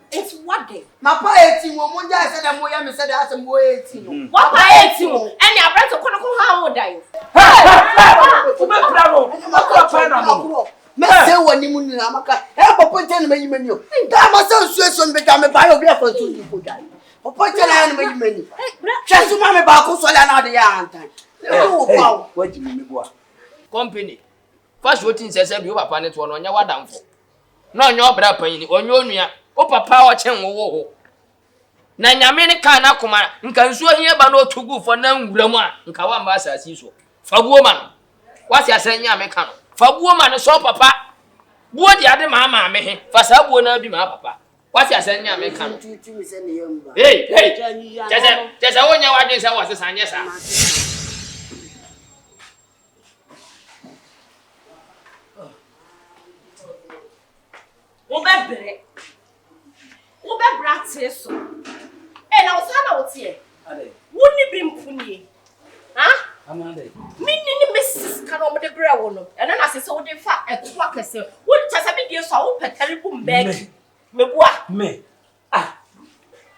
It's what day? My pa 18 one day said I'm more said as I'm 18. What pa 18? And your brother to how old are you? Say when you moon amaka. Papa tell me menu. That must so become a biographer to you put that. Papa tell me menu. Just to mamma back so another yarn. What do you mean? Kompany. First voting says you papa net one on your wadam for. No your brother on your nia. O papa wa chen wo. Na nyame ne kan akoma nka nsuo hie ba no tugu for na nwura mu a nka wa mba asasi so. Fabuo ma no. Wasi asanya me kan. Fabuo ma no so papa. Buo di ade ma me he. Fa sa buo na bi ma papa. Wasi asanya me kan. Hey. Jeza wonya wadwen sa wase sanye sa. Obe brate so. Na osana otie. Woni bi mpuni. Ha? Amande. Minni Mrs. Kano mo de bra wo no. Na sese wo de fa eto akese. Wo tasa bi die so wo petare bu mbeg. Mebua. Me.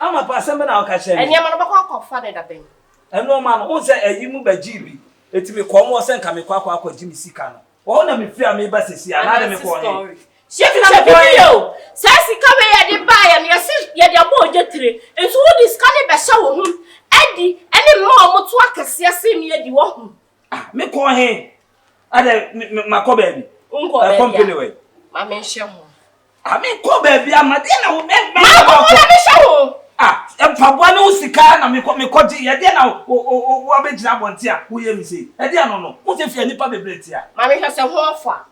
Ama pa sembe na okache. Enya ma no bakwa akọfa de da ben. Eno ma no unse ayimu baji bi. Etimi komo o se nka me kwa jimi sika no. Wo na me fia me ba sesi ana de me ko he. Chef na video. Sesi ka we ya de ba ya ne ya de abo ojetire. Enso wo diskane be sha wo hu. Edi ene mo mo to akese ase mi edi wo hu. Me ko he. Ade makọ baby. Unko baby. Kompany we. Ma me hye ho. Me ko baby amade na wo me. Ma ko na me hye ho. Mpaboa ne usika na me ko ji ye de na wo abegina bonte a wo ye mi sei. E de no wo se fia nipa bebreti a. Ma me hye se ho afa.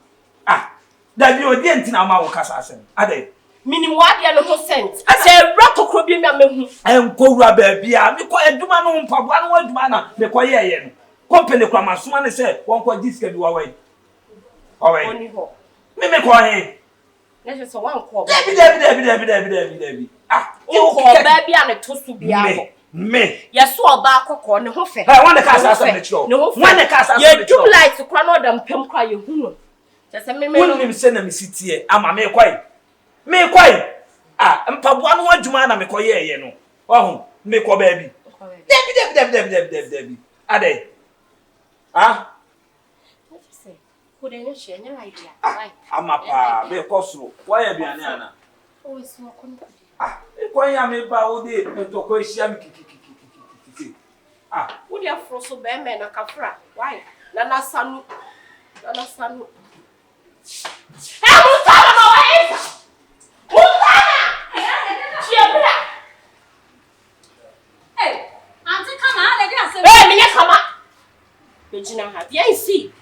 Da bi odi entina ma wo kasa asem. Ade. Minimum ade no ho sent. Se rakokro bi me amehu. Enkowura baby a me ko aduma no mpaboa no aduma na me ko ye no. Kompany kwa masoma ne se won ko diska bi wa wai. Owe. Oni ho. Me ko he. Na se wan ko ba. Dabi. O ko ba bi a ne to su bia ho. Me. Yeso oba akokọ ne ho fe. Wan de kasa asem ne chiro. Wan de kasa asem ne chiro. Ye do light kwa no da mpem kwa ye hu no. Just me no se na me sitie ama me kwai mpaboa no adwuma na me koye ye no ohu me ko ba bi dabi ade ko de no she nya idea ama pa me ko soro wa ya biane ana o so ko no me ko ya me ba wo de to ko hia me kiki wo de afro so be me na kafra why na sanu Hey, Mutana, my wife! Mutana! Chiabra! Hey, Auntie, come on, let us say. Hey, me come on! Regina, have you see?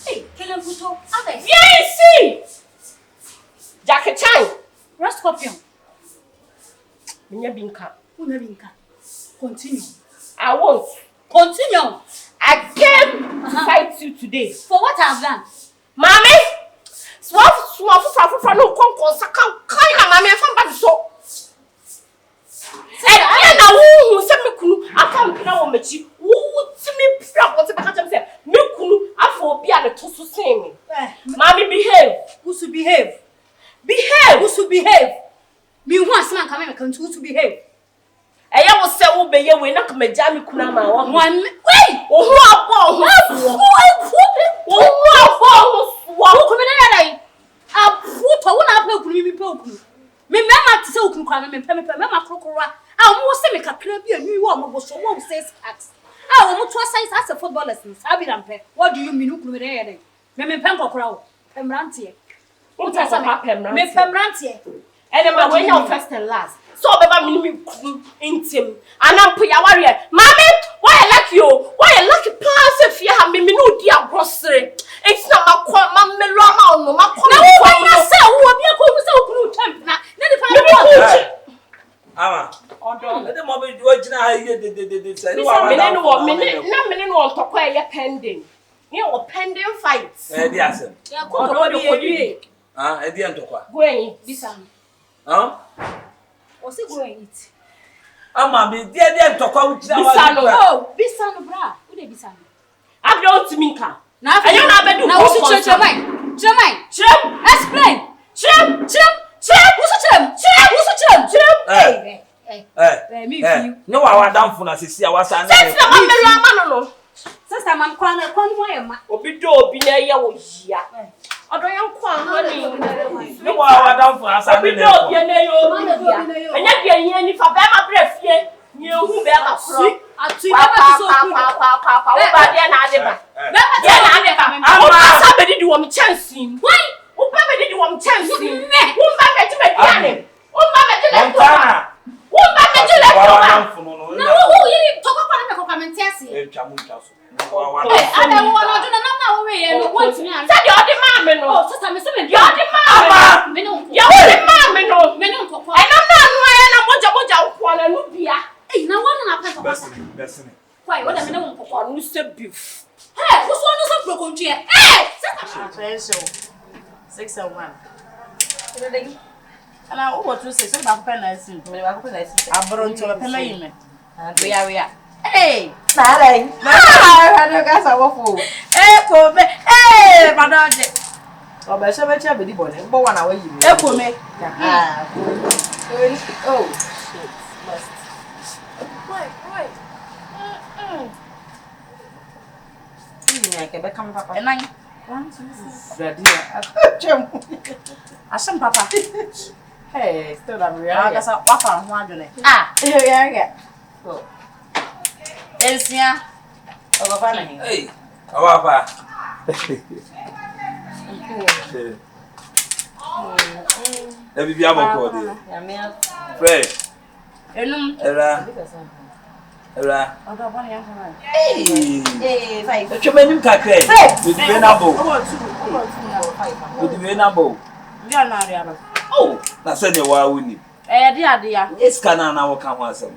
Hey, kill him, Puto. Have you see? Jacket Chan. C-Confion. Minabinka. Continue. I won't. Continue. I came to fight you today. For what I've done? Mommy! Swap no concourse. I can't kind of mammy from Banso. And I who sent me kunu. I can't know me. Who to me? What's the catch? Say, me kunu. I for be at the tosu same. Mommy, behave. Who should behave? Behave. Who should behave? Me once man come to behave. I was say wo be ye we na come jam kuna ma wo one wait ohu abo ohu wo come na dai afuto wo na pa kunu mi pa kunu me mema te se okunu kwa me mema krokrowa mo se me kakra bi anwi wo mo so mo say acts wo to size as a footballers abi rampe what do you mean okunu me dai me nkokora wo pemrantie wo ta sa pa pemrantie me pemrantie and ma when you first and last so beba me intim anampo ya warrior mommy why I like you why I like pass if you have me no dia grocery it's not ma me lo ma no ma ko na wo say wo bi ko say okunu champ na the family ama odo e de mo be do gina ha ye de say no wa me no on tokwa ye pending me o pending fights di asem ya ko do bi e di antokwa go en bisam o se go eat ama be dia ntokwa wo gina wa bisano bra wo de bisano I don't mean ka Na I don't have to. Na wo su chemai. Explain. Chem. Wo su chem. Me feel. No wa damfo na sisi a wasa na. Sister ma me ama no. Sister mam kwa mo ye ma. Obi do obi na ye wo hia. Odo yan kwa honey. No wa damfo asa Obi do obi na yo. Enya bia yin ni fa be ma brefie. Ni ehu be ma pro. Atu ina ma so ku. Pa. Wo ba dia na ade ba. Be ma dia na ade ba. Wo asa be di wo m chance. Why? Wo ba be di wo m chance. Wo ba me ti me piane. Wo ba me ti le ko. Wo ba me ti le ko. Na wo yiri to ko kwa me ko comment ase. Twa mu twa so. Ada wo no do na wo we ye no want me an. Say the odi ma me no. Oh, sister me say me. The odi ma me. Me no. Ya odi ma me no. Me no kokwa. E na anu aye na moja kwa na nu bia. Eh, na wo na pa ko. Besini. Why, what am I no kokwa? Nu se beef. Hey, wo so no so pro kontue. Hey, sister. Attention. 6 and 1. And I want to say something about penalty. I brought to a penalty. We are. Hey, Saturday. I don't guess I will fool. Hey, come. Hey, madam. Oh, but so much of the body. But 1 hour you. Hey, come. Oh, shit. Must. Why? I can become papa. And 1, 2, 3. Asam papa. Hey, still that real. I guess papa want to. Yeah. So. Elsia. Ogo fa na hin. Hey, awapa. Bibi aboko de. Ya me. Fresh. Enum. Era. Odo ba yan kan. Hey. Five. Chwemenim kakra. Bibi na bo. Bibi na bo. We are not real. Oh, na se ne wa woni. Di ade ya. Eska na wo ka ho asem.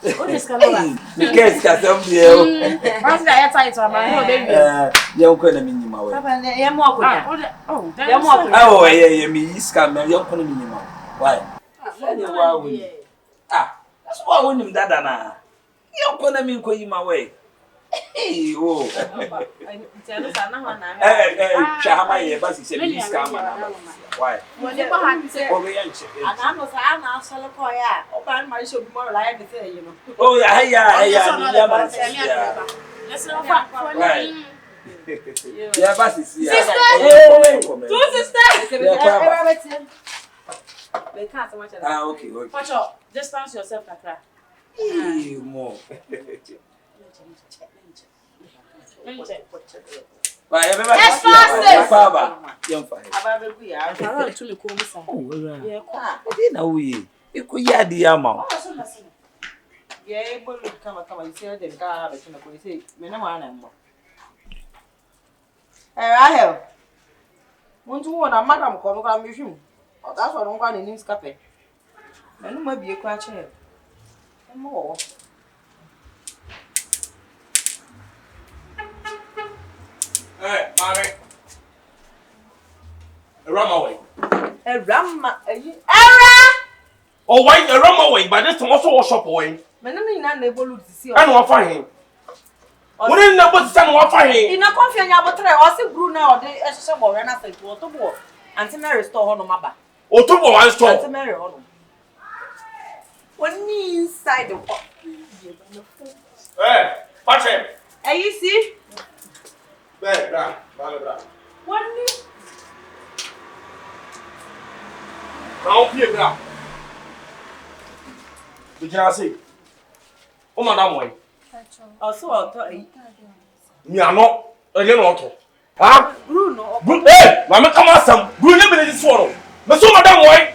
O diska no ba. Me kes ka sem de o. Once I tight on my no baby. Ye ko na minyima we. Papa ye mo akonya. Oh, ye mo akonya. Oh, ye me iska me ye ko na minyima. Why? Se ne wa woni. That's why woni dada na. Ye ko na min ko yima we. Hey, oh. Chama ye basi se mi iska ma na. Why? Woni ko han se. O be yanche. Ana no sa ana asole ko ya. O ba ma isho bi mo la ya me say you know. Oh, yeah, ya ba. Let's not fuck for me. Yeah, basi si. Sister. Two sisters. They can't so much. Okay. Watch out. Distance yourself kakra. More. Hey, mommy. Ramaway. Oh, wait, a Ramaway, but this also was shop away. And what for him? What in the book stand what for him? In a Kompany, I will try also grew now. They are so and I said, what to walk. Auntie Mary store on my back. Or two one store. Auntie Mary on. One knee inside the pot. Hey, watch him. Hey, you see? Hey, bra. One knee. Now, here, bra. Did you see? Oh, madam, way. Also, I'll tell you. Me are not again auto. Ah, Bruno. Hey, Mamma, come on, some. Bruno, this swallow. But so, madam, way.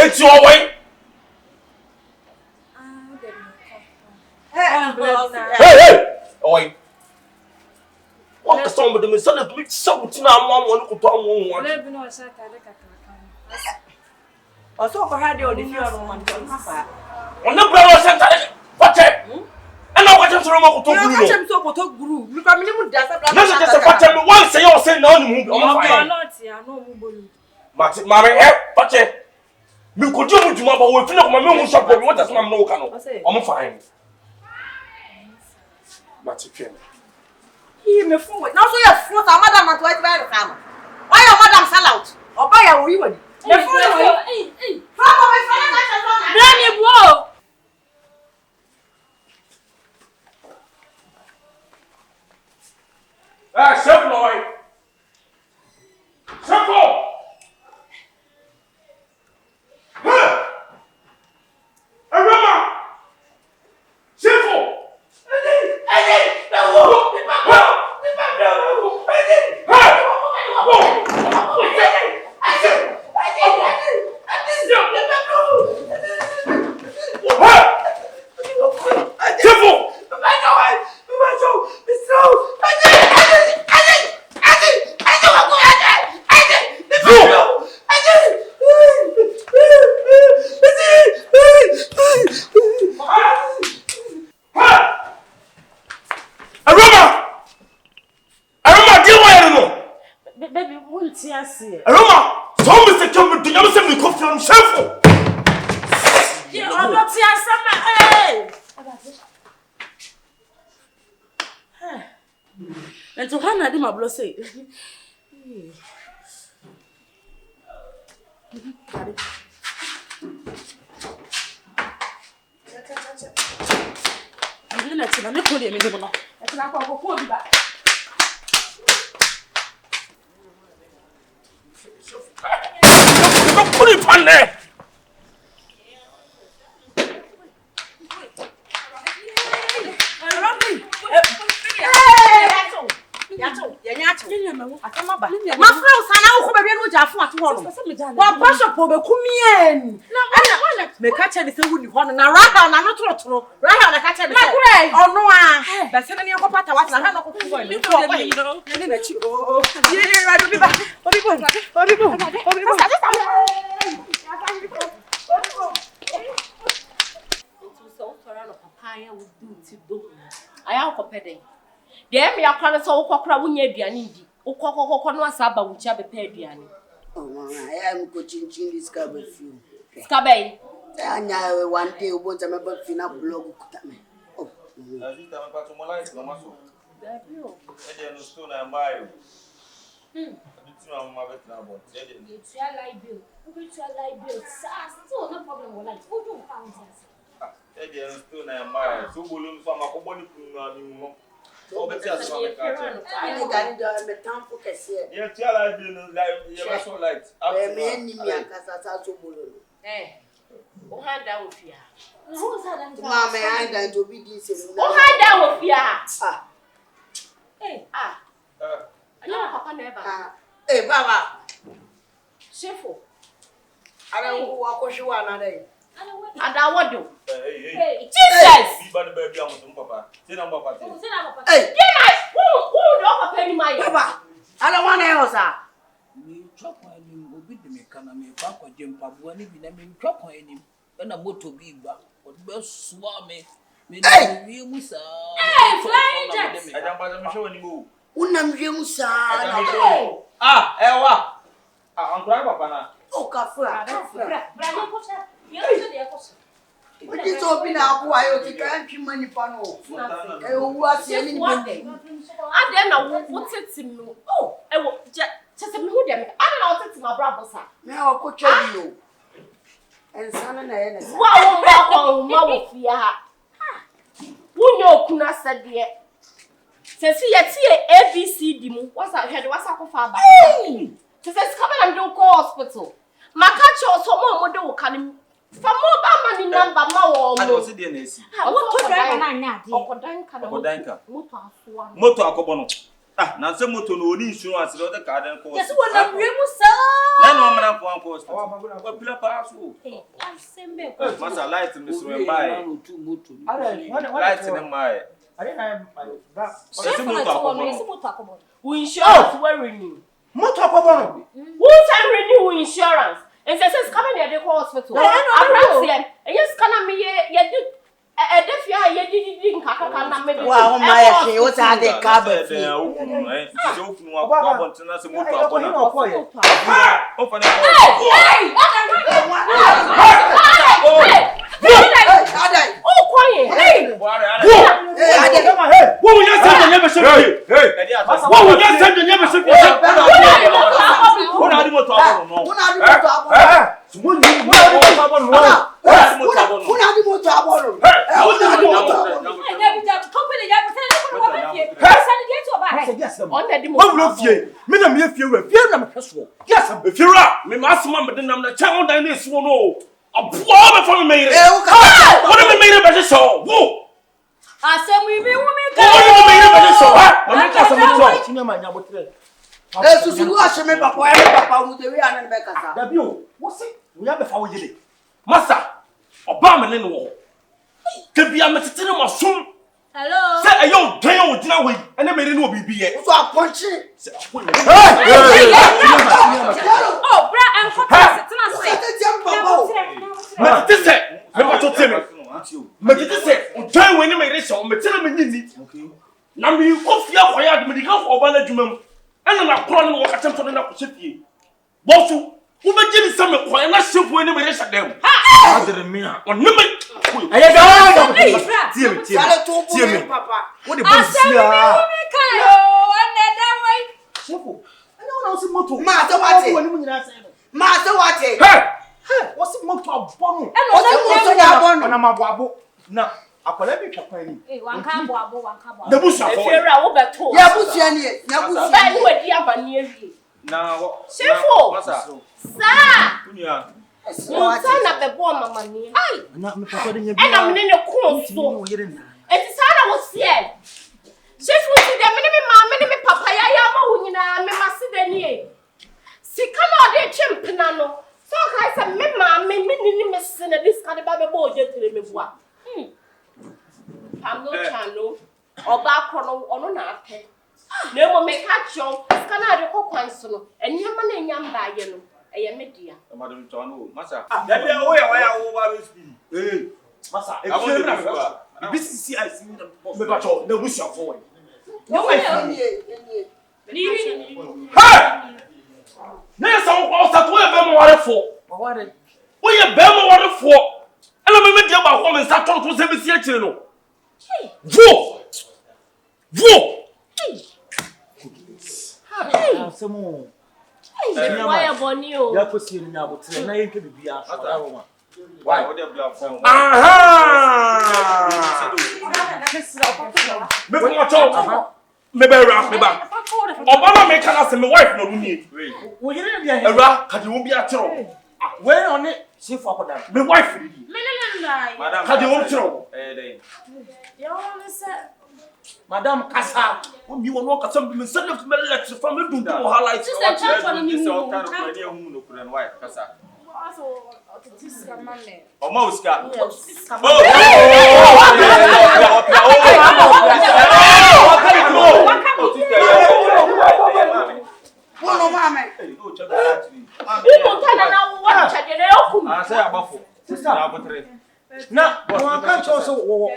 It's your way. Hey! Oi! What the song with the son of me? Something I'm one to one. Also, for her, the only fear of one. On the brother center, watch it. And now watch him to remote to Guru. You come in with that. Just a father, one say you're saying no move. But, Mammy, watch it. You could do with my boy, feel like my moon shop. What does my no canoe? I'm fine. Matifian. He me fool. Now so your fool, madam at white bear farm. Why your madam sell out? Or buy a wee one? Hey. Farm my friend, Granny bro. Chef Lloyd. Shifo. Awura. Shifo. Baby, won't you see? Aroma, so Mr. Campbell, do you see me Kompany Shifo? Yeah, I'm not here, Hey! And to Hannah, I did my blood say. I'm going to put him in the morning. That's not going to back. Don't put it on there. my friends are now coming with Jaffa at one. What Bishop will be coming? Me catch anything with you on and around and not true. Right on the catch anything. Oh no, that's any of what I was not going I am company. There me akwana so kokora wunya aduane ndi. Ukokokoko no asaba wucha bepa aduane. Oh mama, I am coaching this car with you. Skabay. Anya one day we want to make a final blog kutame. Oh. Azita mpata molaisi na maso. Dabio. Ede no stone na mbayo. Abitu na mama betu na bon. Ede. It's your life bill. It's your life bill. So no problem with life. Who don't count us? Ede no stone na mbayo. So bolu so makoboni kunu ni mo. So betu aso na kache. I got it me tampo kese. Yeah, tia la bi no like you so light. Me ni mi akasa sa so bolu. O handa ofia. Who's that? Mama I dan to be this. O handa ofia. Ah. Anya papa never. Baba. Shifo. Ara wo akohwe na dai. Ada wodo. Hey. Jesus. Bi ba no ba bi amutum papa. Say na papa. Hey. Who do papa ni mai? Baba. Ala wana yosa. Me chokwa ni obi de me kana me ba kwa jempa bo ni bi na me chokwa ni na moto bi gba o be suwa me na wi musa. Flying jet. Ajamba me show ni mo. Unam musa. Ewa. Ankura papa na. O kafra. Bravo, kocha. You're the kocha. What is open up why you can't keep money pano? Who was any money? I then know what's it to me. Oh, I will just a mood. I don't know what's my brother, sir. Now I'll coach you. And son and I. Wow, Mafia. Who know Kuna said dear? Says he at ABC Dimu. What's that head? What's up for father? Says come and do hospital. Makacho, so more do can. For more money number, more. I don't see the NC. What to drive an idea? Okodanka. Moto akobono. Na se moto no ni insurance the other card and cost. Yes, what I'm real, sir. Na no man for cost. What pila pass wo. I send me. Master light in this room buy. Light in my. I didn't have moto. We insurance we renew. Moto akobono. Who can renew insurance? And says coming here the hospital. I'm here. And yes, can me ye did a deaf ya ye didn't kaka maybe. Wow, my what are the cabin? Oh, quiet. Hey. What will you say? Never should be. What will you say? Never should be. Hello. Say, I don't tell you now, and I made it no be yet. So I punch it. Oh, bra, I'm hot. But this said, never to tell me. But this said, try when you made it so, but tell me it. Now you go fear for your medical or management, and I'm not calling what attempt on an city. Bosu, who may give some quiet, not ship when you made it them. Ha! I didn't mean on number. I what the boss here? Shifo. I don't know motor. Master what? Hey, what's the motor of Bono? And I'm a wabo. Now, I call every company. One cabo, one cabo. The bush of Now, Shifo. Sir. Sana the bomb, money. And I'm in a cool store. It is Sana was here. She was the minimum papa, Yama, Massidani. See, come out there, Chimpinano. So I said, Mimma, me, Miss in this kind of Bible, just to me. I'm no channel or back on not. No one may catch you, Scanado Coquansono, and your money, young Diano. I am media. Madam John, Massa. That be away why I always be. Eh, Massa, if this is I see them, but no wish of for. No, my friend. Hey! There's some also to a water for. What? We are Bama water for. And I'm a media about home and start talking to them. Hey, Vo! Hey, some more. Why a bonio? You are pursuing now, but tonight you can be asked. Why would they block from? Maybe watch out. Maybe back. Obama make us and my wife no need. We didn't be a rock, and you won't be at all. Where on it? See for that. My wife. Madam, how do you want to? Madam Casa, when you walk at some send of letters from the Tundra highlights. This is kind of idea who couldn't wife, Casa. Almost got. Now, I can't also.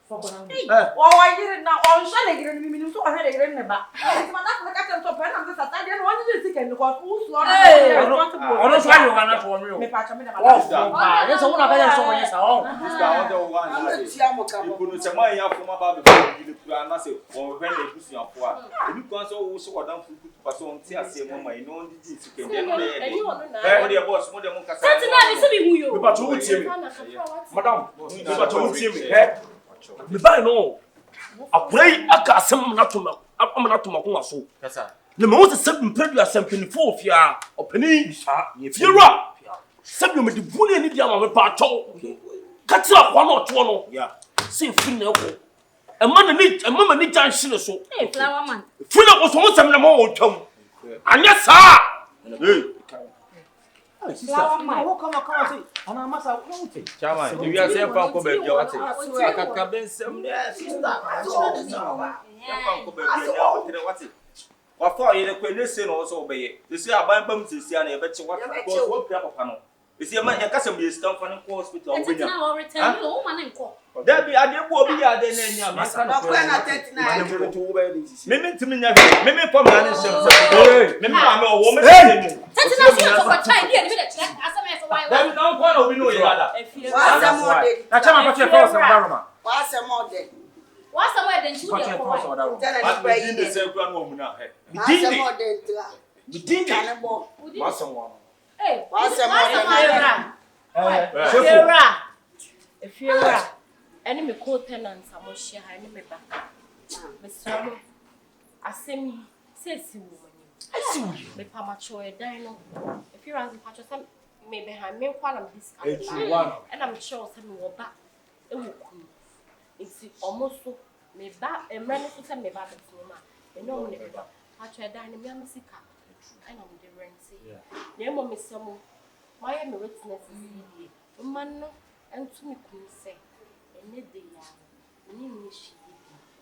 Why did now on Sunday? You saw her in the back. It's my not to pen on the Saturday and one is sick and because who's one? I don't try to run up for me. There's a woman I saw yes, you couldn't say my young from about the plan, or when they push your poor. You can't also what I'm to pass on Tia, Mama, you know, the boss, more than Madam, the buy no. I pray I got some not to my so. The most 7 previous 74 fear or penny. If you're up, some you the bully in the arm of a part. Cut up 1 or 2. Yeah, see, a man need a woman need to so. Hey, flower man. Full of was some more tongue. And yes, sir. Flower man, what come across it? And I must have wanted. Chama, you are saying Panko baby, you are saying Cabin some sister. What's it? What for you? The Queen also obey it. You see, I buy them to see, and I bet you what panel. You see, man, you can't say C-Confion hospital. And it's now return you, woman and call. There be a dear boy, there, then, Na kwa na 39. Mimi to me, Mimi from Hey, Mimi, I'm a woman. That's not what time here, as a man for why. There is no one who know you. What's more day? Na chama kwa first Daroma. What's more day? What's somewhere then you get for Daroma. Tell I us did the same one now. What's more day? Did Cannibal. What's one? Hey, What's more If you're any co-tenants, I'm going to share any back. Mr. Assembly says you woman. The Pamacho dino. If you're as a patch, maybe I may one of this. And I'm sure some will back. It will come. It's almost so. Me back and run to send me back to Mama. And no one ever. Patch a dynamic musica. And I'm the rent. Name of Miss Samo. My witness is the man and to me could say. And the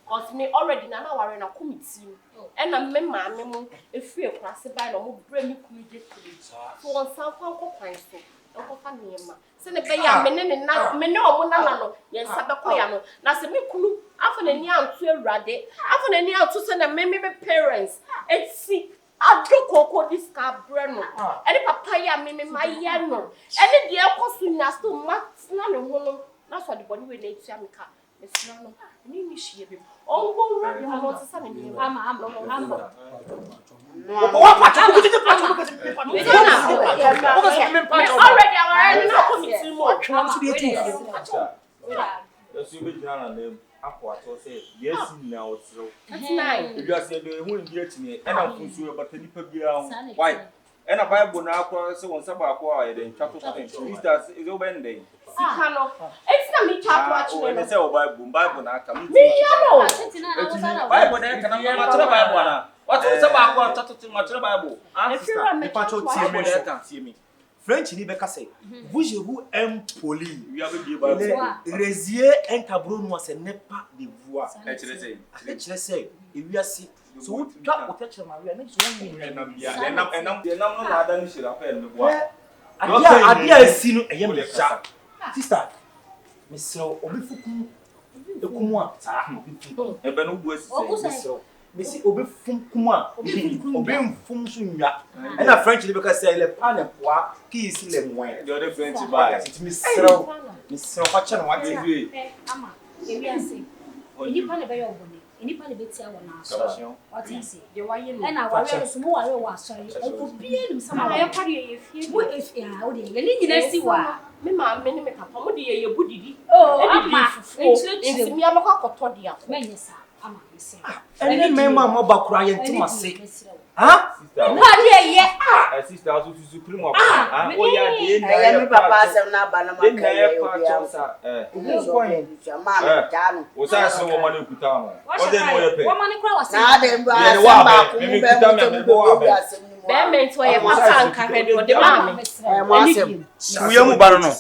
cause me already now are in a committee, and I'm member if we are crossing by no bring me for one some pine so. Don't find me, send a bay and now, no, yes, Sabacoyano. Now, say me cool, often a young to a rade, often a young to send a member parents, and see. I do cocoa this car brand, and if papaya mimi my yano, and then the alcohol soon as to max none of one. That's what the body will need to make up. Miss Rano, name she him. Oh, go run your son in you. I'm yes, now so. That's nice. If you are saying they won't get me, and I'm for sure, but the people why? And a Bible now, so on some acquired and chapter 10. Is open day. It's not me chapter when they say Bible now come. Bible there can I much Bible. What is about chapter much Bible? If you're a Pacho see me. French ni beka say, vous impoli. We have a Bible. Resier un tableau noir c'est n'est pas de voix. Let's say, if we are sick. So what drop what touch Maria next one and I'm not other than shit affair me boy. Adia sinu eye me sha. Sister, me so obi fukum ekumu a sa obi e be no bu asi me si obi fum kuma obi mfum so nwa e na French ni because say le pan e poa ki isi le mwen the other French buy me sro kwa cha na wa dey ama ewi ase ni pan e be yo boni ni pan e be tia wona aso what is it the why you and I worry so mo worry wa sorry o bie nim sama ya kwade ye fie wo efia o de ye ni nyina si wa me ma me ni me papa mo de ye budidi ama enti mi amako akoto dia menye sa ama ese ene me ma mo bakura ye ntima se ha pa de ye sister aso su primo o ya de na me papa asem na ba na ma ka ye obi ma me janu o sa se wo mane kuta mo o de mo ye pe wo mane kura wase na de mba asem ba ko be mo be asem ni mo be me to ye papa anka hwe de o de ma me mo asem kuye mu ba no